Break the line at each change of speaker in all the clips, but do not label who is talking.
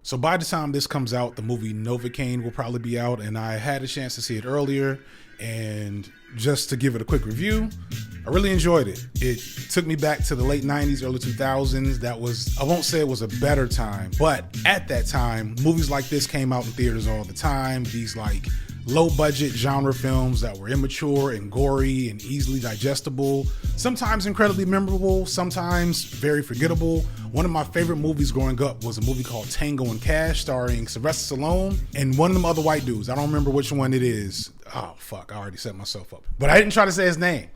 So by the time this comes out, the movie Novae will probably be out, and I had a chance to see it earlier. And just to give it a quick review, I really enjoyed it. It took me back to the late 90s, early 2000s. That was, I won't say it was a better time, but at that time, movies like this came out in theaters all the time. These like low budget genre films that were immature and gory and easily digestible, sometimes incredibly memorable, sometimes very forgettable. One of my favorite movies growing up was a movie called Tango and Cash starring Sylvester Stallone and one of them other white dudes. I don't remember which one it is. Oh, fuck, I already set myself up. But I didn't try to say his name.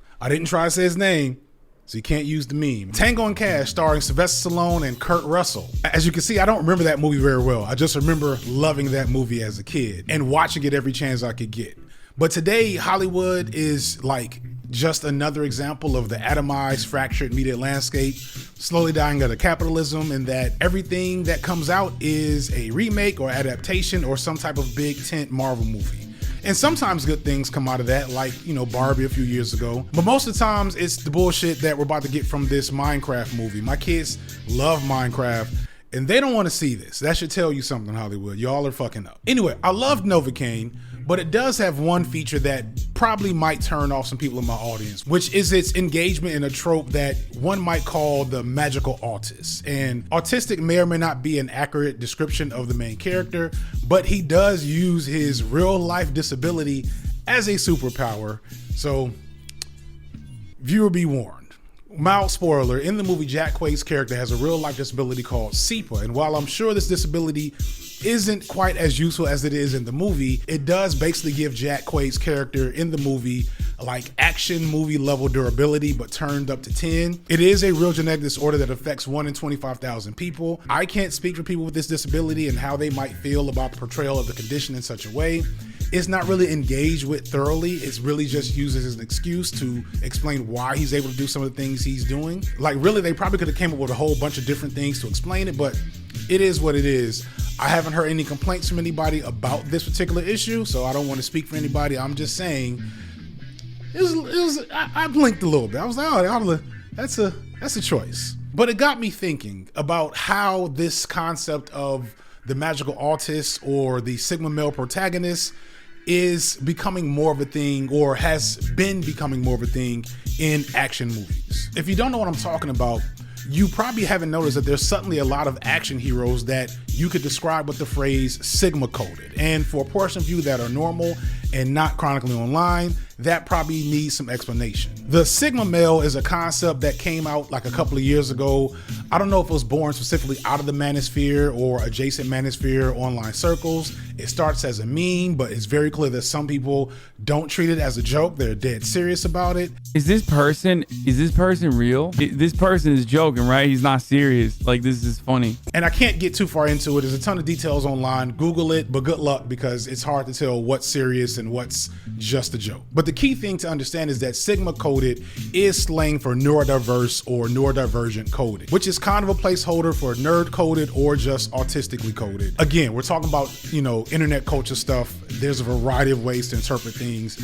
So you can't use the meme. Tango and Cash starring Sylvester Stallone and Kurt Russell. As you can see, I don't remember that movie very well. I just remember loving that movie as a kid and watching it every chance I could get. But today, Hollywood is like just another example of the atomized, fractured media landscape, slowly dying under capitalism, and that everything that comes out is a remake or adaptation or some type of big tent Marvel movie. And sometimes good things come out of that, like, you know, Barbie a few years ago. But most of the times it's the bullshit that we're about to get from this Minecraft movie. My kids love Minecraft and they don't want to see this. That should tell you something, Hollywood. Y'all are fucking up. Anyway, I love Novae, but it does have one feature that probably might turn off some people in my audience, which is its engagement in a trope that one might call the magical autist. And autistic may or may not be an accurate description of the main character, but he does use his real life disability as a superpower. So viewer be warned. Mild spoiler, in the movie, Jack Quaid's character has a real life disability called SEPA. And while I'm sure this disability isn't quite as useful as it is in the movie, it does basically give Jack Quaid's character in the movie like action movie level durability, but turned up to 10. It is a real genetic disorder that affects 1 in 25,000 people. I can't speak for people with this disability and how they might feel about the portrayal of the condition in such a way. It's not really engaged with thoroughly. It's really just used as an excuse to explain why he's able to do some of the things he's doing. Like really, they probably could have came up with a whole bunch of different things to explain it, but it is what it is. I haven't heard any complaints from anybody about this particular issue, so I don't want to speak for anybody. I'm just saying, I blinked a little bit. I was like, oh, that's a choice. But it got me thinking about how this concept of the magical autist or the Sigma male protagonist is becoming more of a thing, or has been becoming more of a thing in action movies. If you don't know what I'm talking about, you probably haven't noticed that there's suddenly a lot of action heroes that you could describe with the phrase Sigma coded. And for a portion of you that are normal and not chronically online, that probably needs some explanation. The Sigma male is a concept that came out like a couple of years ago. I don't know if it was born specifically out of the manosphere or adjacent manosphere online circles. It starts as a meme, but it's very clear that some people don't treat it as a joke. They're dead serious about it.
Is this person real? This person is joking, right? He's not serious. Like, this is funny.
And I can't get too far into it. There's a ton of details online. Google it, but good luck, because it's hard to tell what's serious and what's just a joke. But the key thing to understand is that Sigma coded is slang for neurodiverse or neurodivergent coded, which is kind of a placeholder for nerd coded or just autistically coded. Again, we're talking about, you know, internet culture stuff. There's a variety of ways to interpret things.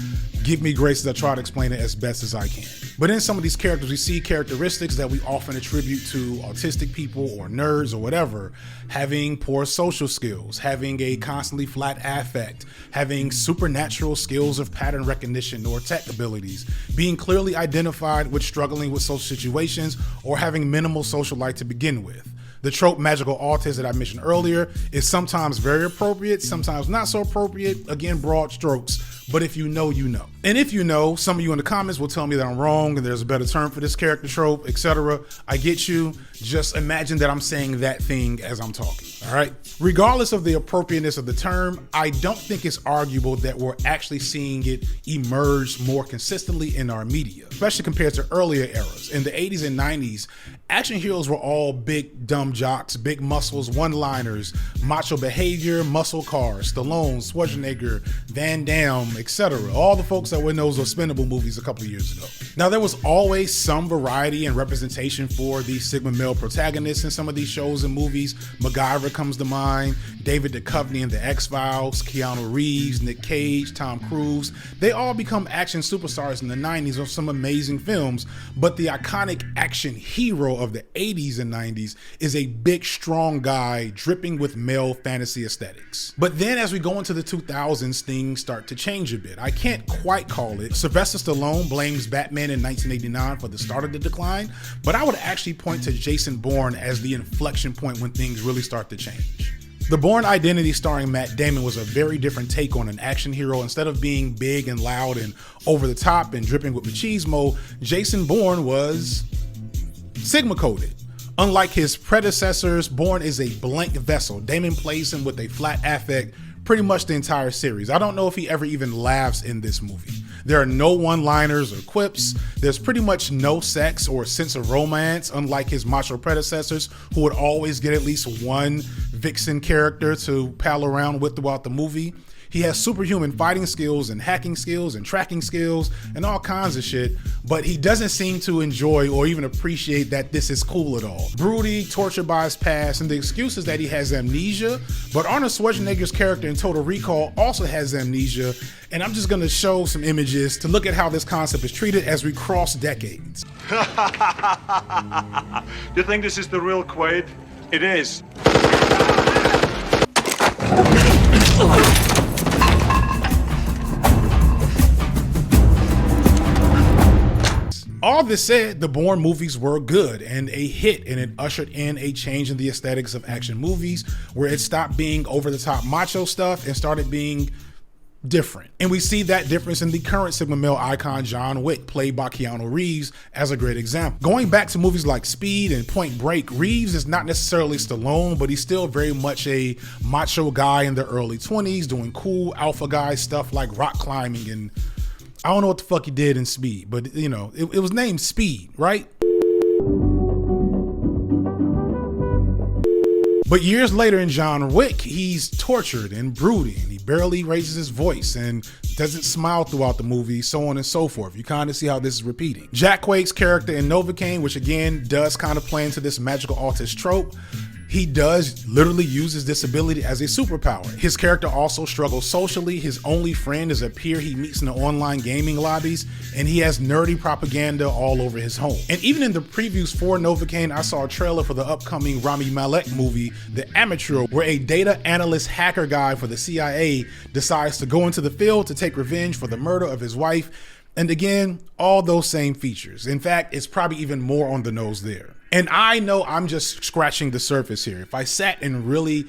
Give me grace as I try to explain it as best as I can. But in some of these characters, we see characteristics that we often attribute to autistic people or nerds or whatever. Having poor social skills, having a constantly flat affect, having supernatural skills of pattern recognition or tech abilities, being clearly identified with struggling with social situations, or having minimal social life to begin with. The trope magical autist that I mentioned earlier is sometimes very appropriate, sometimes not so appropriate. Again, broad strokes, but if you know, you know. And if you know, some of you in the comments will tell me that I'm wrong and there's a better term for this character trope, etc. I get you. Just imagine that I'm saying that thing as I'm talking, all right? Regardless of the appropriateness of the term, I don't think it's arguable that we're actually seeing it emerge more consistently in our media, especially compared to earlier eras. In the 80s and 90s, action heroes were all big dumb jocks, big muscles, one-liners, macho behavior, muscle cars, Stallone, Schwarzenegger, Van Damme, etc. All the folks that were in those Expendable movies a couple of years ago. Now, there was always some variety and representation for the Sigma male protagonists in some of these shows and movies. MacGyver comes to mind, David Duchovny in The X-Files, Keanu Reeves, Nick Cage, Tom Cruise. They all become action superstars in the 90s with some amazing films, but the iconic action hero of the 80s and 90s is a big, strong guy dripping with male fantasy aesthetics. But then as we go into the 2000s, things start to change a bit. I can't quite call it. Sylvester Stallone blames Batman in 1989 for the start of the decline, but I would actually point to Jason Bourne as the inflection point when things really start to change. The Bourne Identity starring Matt Damon was a very different take on an action hero. Instead of being big and loud and over the top and dripping with machismo, Jason Bourne was Sigma coded. Unlike his predecessors, Bourne is a blank vessel. Damon plays him with a flat affect pretty much the entire series. I don't know if he ever even laughs in this movie. There are no one-liners or quips. There's pretty much no sex or sense of romance, unlike his macho predecessors, who would always get at least one vixen character to pal around with throughout the movie. He has superhuman fighting skills and hacking skills and tracking skills and all kinds of shit, but he doesn't seem to enjoy or even appreciate that this is cool at all. Broody, tortured by his past, and the excuse is that he has amnesia, but Arnold Schwarzenegger's character in Total Recall also has amnesia, and I'm just gonna show some images to look at how this concept is treated as we cross decades.
Do you think this is the real Quaid? It is.
All this said, the Bourne movies were good and a hit, and it ushered in a change in the aesthetics of action movies where it stopped being over-the-top macho stuff and started being different. And we see that difference in the current Sigma male icon John Wick, played by Keanu Reeves, as a great example. Going back to movies like Speed and Point Break, Reeves is not necessarily Stallone, but he's still very much a macho guy in the early 20s doing cool alpha guy stuff like rock climbing, and I don't know what the fuck he did in Speed, but you know, it was named Speed, right? But years later in John Wick, he's tortured and broody, and he barely raises his voice and doesn't smile throughout the movie, so on and so forth. You kind of see how this is repeating. Jack Quaid's character in Novae, which again does kind of play into this magical autist trope, he does literally use his disability as a superpower. His character also struggles socially. His only friend is a peer he meets in the online gaming lobbies, and he has nerdy propaganda all over his home. And even in the previews for Novae, I saw a trailer for the upcoming Rami Malek movie, The Amateur, where a data analyst hacker guy for the CIA decides to go into the field to take revenge for the murder of his wife. And again, all those same features. In fact, it's probably even more on the nose there. And I know I'm just scratching the surface here. If I sat and really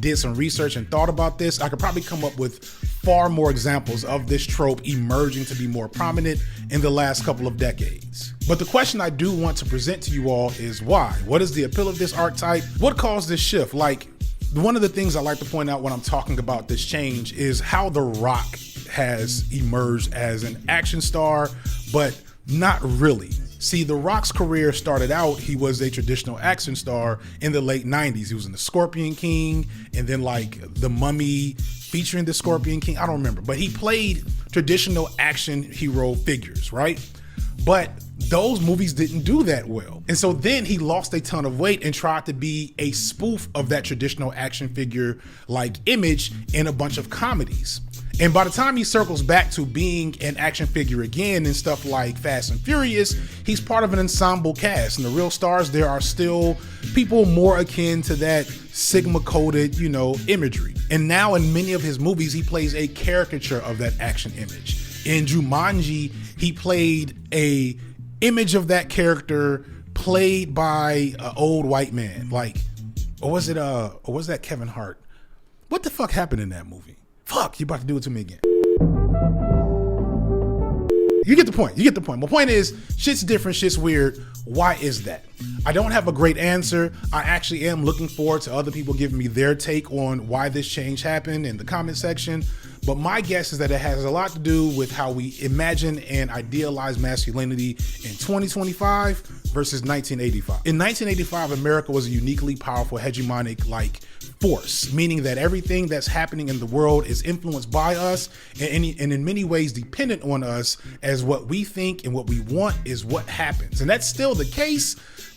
did some research and thought about this, I could probably come up with far more examples of this trope emerging to be more prominent in the last couple of decades. But the question I do want to present to you all is why? What is the appeal of this archetype? What caused this shift? One of the things I like to point out when I'm talking about this change is how The Rock has emerged as an action star, but not really. See, The Rock's career started out, he was a traditional action star in the late 90s. He was in The Scorpion King, and then The Mummy featuring The Scorpion King. I don't remember, but he played traditional action hero figures, right? But those movies didn't do that well. And so then he lost a ton of weight and tried to be a spoof of that traditional action figure image in a bunch of comedies. And by the time he circles back to being an action figure again in stuff like Fast and Furious, he's part of an ensemble cast, and the real stars there are still people more akin to that Sigma-coded, imagery. And now in many of his movies, he plays a caricature of that action image. In Jumanji, he played a image of that character played by an old white man. Or was that Kevin Hart? What the fuck happened in that movie? Fuck, you about to do it to me again. You get the point. My point is, shit's different, shit's weird. Why is that? I don't have a great answer. I actually am looking forward to other people giving me their take on why this change happened in the comment section. But my guess is that it has a lot to do with how we imagine and idealize masculinity in 2025 versus 1985. In 1985, America was a uniquely powerful, hegemonic force, meaning that everything that's happening in the world is influenced by us and in many ways dependent on us, as what we think and what we want is what happens. And that's still the case,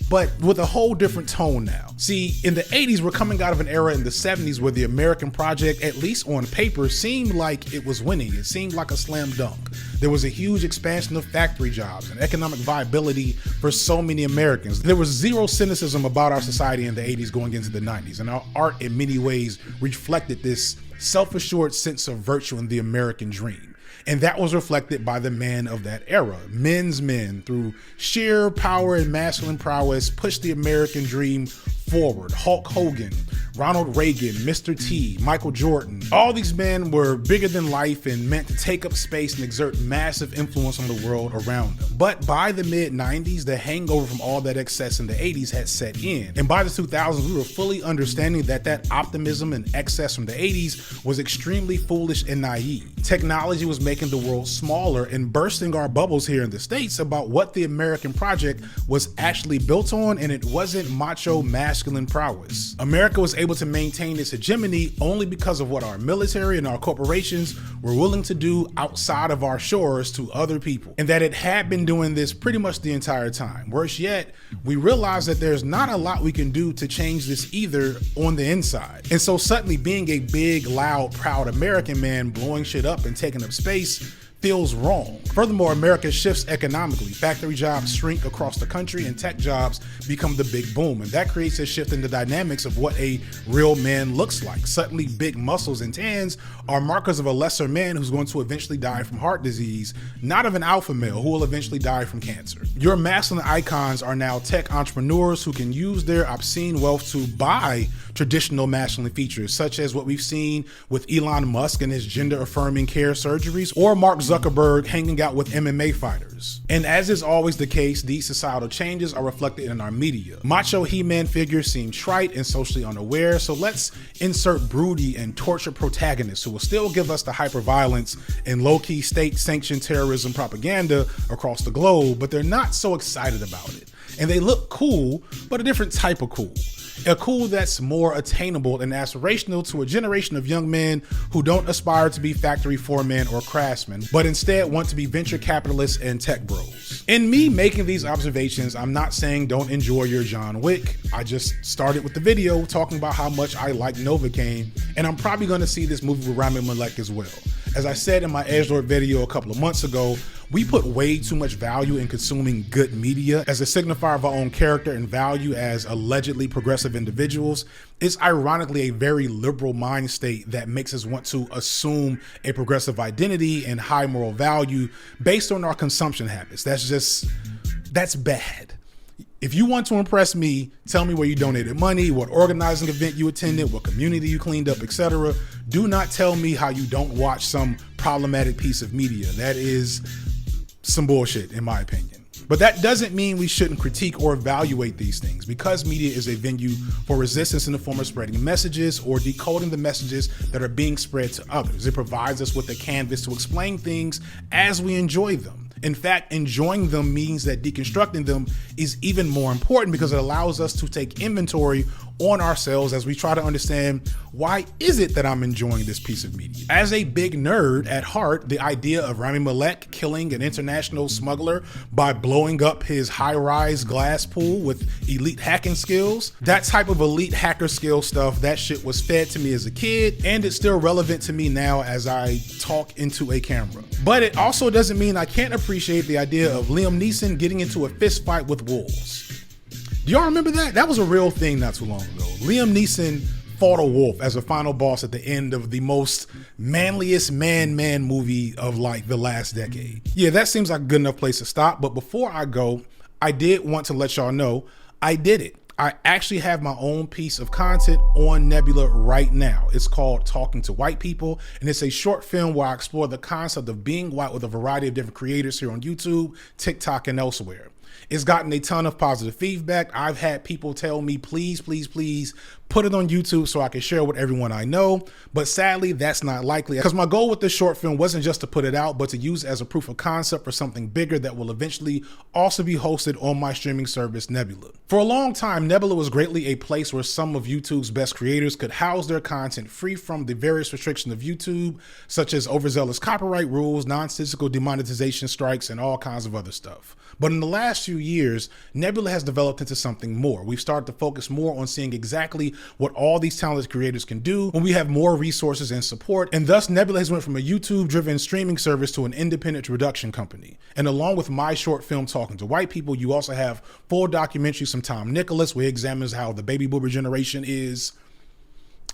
but with a whole different tone now. See, in the 80s, we're coming out of an era in the 70s where the American project, at least on paper, seemed like it was winning. It seemed like a slam dunk. There was a huge expansion of factory jobs and economic viability for so many Americans. There was zero cynicism about our society in the 80s going into the 90s, and our art in many ways reflected this self-assured sense of virtue in the American dream. And that was reflected by the men of that era. Men's men, through sheer power and masculine prowess, pushed the American dream forward. Hulk Hogan, Ronald Reagan, Mr. T, Michael Jordan. All these men were bigger than life and meant to take up space and exert massive influence on the world around them. But by the mid-90s, the hangover from all that excess in the 80s had set in. And by the 2000s, we were fully understanding that optimism and excess from the 80s was extremely foolish and naive. Technology was making the world smaller and bursting our bubbles here in the States about what the American project was actually built on, and it wasn't macho masculine prowess. America was able to maintain its hegemony only because of what our military and our corporations were willing to do outside of our shores to other people, and that it had been doing this pretty much the entire time. Worse yet, we realized that there's not a lot we can do to change this either on the inside. And so suddenly being a big, loud, proud American man blowing shit up and taking up space feels wrong. Furthermore, America shifts economically. Factory jobs shrink across the country and tech jobs become the big boom. And that creates a shift in the dynamics of what a real man looks like. Suddenly big muscles and tans are markers of a lesser man who's going to eventually die from heart disease, not of an alpha male who will eventually die from cancer. Your masculine icons are now tech entrepreneurs who can use their obscene wealth to buy traditional masculine features, such as what we've seen with Elon Musk and his gender-affirming care surgeries, or Mark Zuckerberg hanging out with MMA fighters. And as is always the case, these societal changes are reflected in our media. Macho He-Man figures seem trite and socially unaware, so let's insert broody and tortured protagonists who will still give us the hyper-violence and low-key state-sanctioned terrorism propaganda across the globe, but they're not so excited about it. And they look cool, but a different type of cool. A cool that's more attainable and aspirational to a generation of young men who don't aspire to be factory foremen or craftsmen, but instead want to be venture capitalists and tech bros. In me making these observations, I'm not saying don't enjoy your John Wick. I just started with the video talking about how much I like Novae, and I'm probably going to see this movie with Rami Malek as well. As I said in my Edge Lord video a couple of months ago, we put way too much value in consuming good media as a signifier of our own character and value as allegedly progressive individuals. It's ironically a very liberal mind state that makes us want to assume a progressive identity and high moral value based on our consumption habits. That's bad. If you want to impress me, tell me where you donated money, what organizing event you attended, what community you cleaned up, etc. Do not tell me how you don't watch some problematic piece of media. That is some bullshit, in my opinion. But that doesn't mean we shouldn't critique or evaluate these things, because media is a venue for resistance in the form of spreading messages or decoding the messages that are being spread to others. It provides us with a canvas to explain things as we enjoy them. In fact, enjoying them means that deconstructing them is even more important because it allows us to take inventory on ourselves as we try to understand, why is it that I'm enjoying this piece of media? As a big nerd at heart, the idea of Rami Malek killing an international smuggler by blowing up his high-rise glass pool with elite hacking skills, that type of elite hacker skill stuff, that shit was fed to me as a kid, and it's still relevant to me now as I talk into a camera. But it also doesn't mean I can't appreciate the idea of Liam Neeson getting into a fist fight with wolves. Do y'all remember that? That was a real thing not too long ago. Liam Neeson fought a wolf as a final boss at the end of the most manliest man movie of like the last decade. Yeah, that seems like a good enough place to stop. But before I go, I did want to let y'all know I did it. I actually have my own piece of content on Nebula right now. It's called Talking to White People, and it's a short film where I explore the concept of being white with a variety of different creators here on YouTube, TikTok, and elsewhere. It's gotten a ton of positive feedback. I've had people tell me, please put it on YouTube so I can share with everyone I know. But sadly, that's not likely, because my goal with this short film wasn't just to put it out, but to use it as a proof of concept for something bigger that will eventually also be hosted on my streaming service, Nebula. For a long time, Nebula was greatly a place where some of YouTube's best creators could house their content free from the various restrictions of YouTube, such as overzealous copyright rules, nonsensical demonetization strikes, and all kinds of other stuff. But in the last past few years, Nebula has developed into something more. We've started to focus more on seeing exactly what all these talented creators can do when we have more resources and support. And thus Nebula has went from a YouTube-driven streaming service to an independent production company. And along with my short film Talking to White People, you also have full documentaries from Tom Nicholas, where he examines how the baby boomer generation is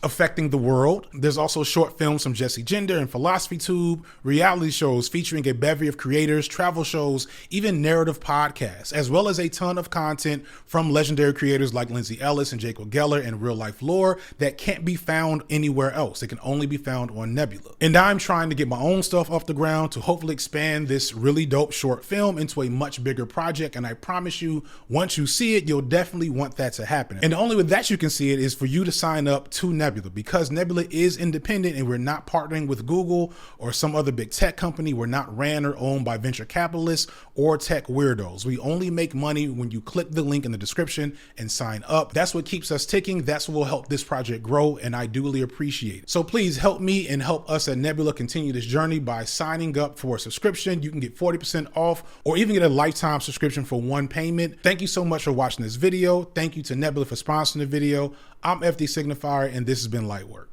affecting the world. There's also short films from Jesse Gender and Philosophy Tube, reality shows featuring a bevy of creators, travel shows, even narrative podcasts, as well as a ton of content from legendary creators like Lindsay Ellis and Jacob Geller and Real Life Lore that can't be found anywhere else. It can only be found on Nebula. And I'm trying to get my own stuff off the ground to hopefully expand this really dope short film into a much bigger project. And I promise you, once you see it, you'll definitely want that to happen. And the only way that you can see it is for you to sign up to Nebula, because Nebula is independent and we're not partnering with Google or some other big tech company. We're not ran or owned by venture capitalists or tech weirdos. We only make money when you click the link in the description and sign up. That's what keeps us ticking. That's what will help this project grow, and I duly appreciate it. So please help me and help us at Nebula continue this journey by signing up for a subscription. You can get 40% off or even get a lifetime subscription for one payment. Thank you so much for watching this video. Thank you to Nebula for sponsoring the video. I'm FD Signifier, and this has been Lightwork.